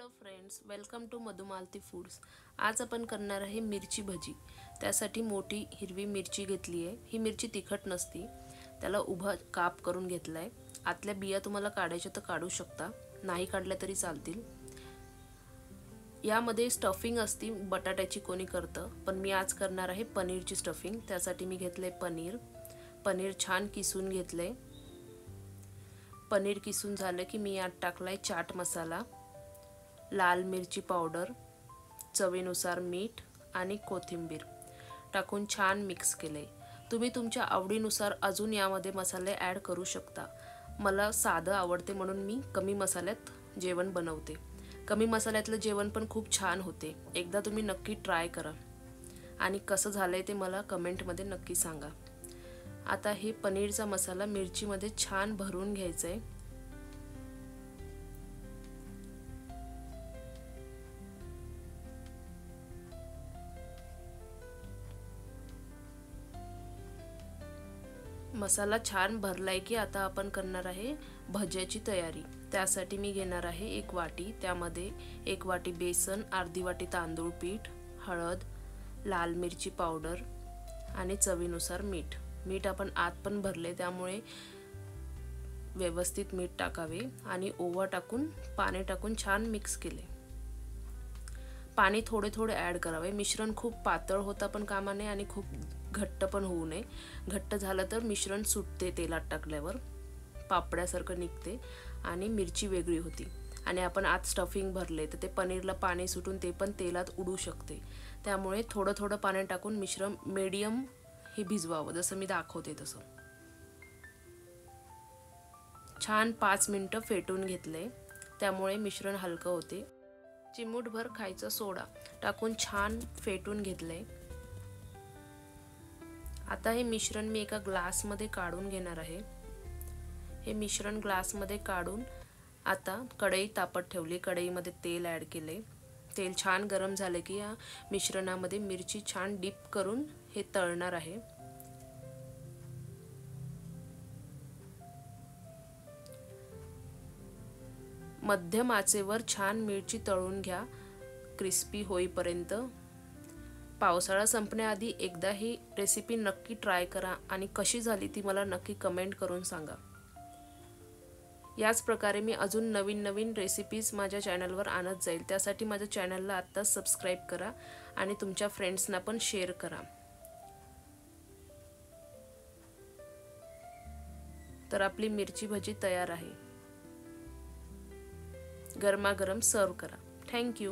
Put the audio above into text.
Hello friends, welcome to Madhumalati foods. आज आपण करणार आहे मिरची भजी। त्यासाठी मोठी हिरवी मिरची घेतली आहे। ही मिरची तिखट नसती, त्याला उभा काप करून घेतलाय। आतल्या बिया तुम्हाला काढायच्या तर काढू शकता, नाही काढल्या तरी चालतील। यामध्ये स्टफिंग असती, बटाट्याची कोणी करतं, पण मी आज करणार आहे पनीरची स्टफिंग। त्यासाठी मी घेतले पनीर छान किसून घेतले। पनीर किसून झालं की मी यात टाकलाय चाट मसाला, लाल मिरची पावडर, चवीनुसार मीठ आणि कोथिंबीर टाकून छान मिक्स केले। तुम्ही तुमच्या आवडीनुसार अजून यामध्ये मसाले ॲड करू शकता। मला साधं आवडते म्हणून मी कमी मसाल्यात जेवण बनवते। कमी मसाल्यातलं जेवण पण खूप छान होते। एकदा तुम्ही नक्की ट्राय करा आणि कसं झालंय ते मला कमेंटमध्ये नक्की सांगा। आता हे पनीरचा मसाला मिरचीमध्ये छान भरून घ्यायचा आहे। मसाला छान भरलाय की आता आपण करणार आहे भज्याची तयारी। त्यासाठी मी घेणार आहे एक वाटी, त्यामध्ये एक वाटी बेसन, अर्धी वाटी तांदूळ पीठ, हळद, लाल मिरची पावडर आणि चवीनुसार मीठ। मीठ आपण आत पण भरले त्यामुळे व्यवस्थित मीठ टाकावे आणि ओवा टाकून पाणी टाकून छान मिक्स केले। पाणी थोडे थोडे ॲड करावे। मिश्रण खूप पातळ होता पण कामा नये आणि खूप घट्ट पण होऊ नये। घट्ट झालं तर मिश्रण सुटते, तेलात टाकल्यावर पापड्यासारखं निघते आणि मिरची वेगळी होती। आणि आपण आत स्टफिंग भरले तर ते पनीरला पाणी सुटून ते पण तेलात उडू शकते। त्यामुळे थोडं थोडं पाणी टाकून मिश्रण मीडियम हे भिजवावं, जसं मी दाखवते तसं। छान 5 मिनिटं फेटून घेतले, त्यामुळे मिश्रण हलकं होते। चिमूटभर खायचा सोडा टाकून छान फेटून घेतले। आता हे मिश्रण मी एका ग्लासमध्ये काढून घेणार आहे। हे मिश्रण ग्लासमध्ये काढून आता कढई तापत ठेवली। कढईमध्ये तेल ॲड केले। तेल छान गरम झाले की या मिश्रणामध्ये मिरची छान डीप करून हे तळणार आहे। मध्यम आचेवर छान मिरची तळून घ्या, क्रिस्पी होईपर्यंत। पावसाळा संपण्याआधी एकदा ही रेसिपी नक्की ट्राय करा आणि कशी झाली ती मला नक्की कमेंट करून सांगा। याच प्रकारे मी अजून नवीन नवीन रेसिपीज माझ्या चॅनलवर आणत जाईल। त्यासाठी माझ्या चॅनलला आत्ताच सबस्क्राईब करा आणि तुमच्या फ्रेंड्सना पण शेअर करा। तर आपली मिरची भजी तयार आहे। गरमागरम सर्व करा। थँक्यू।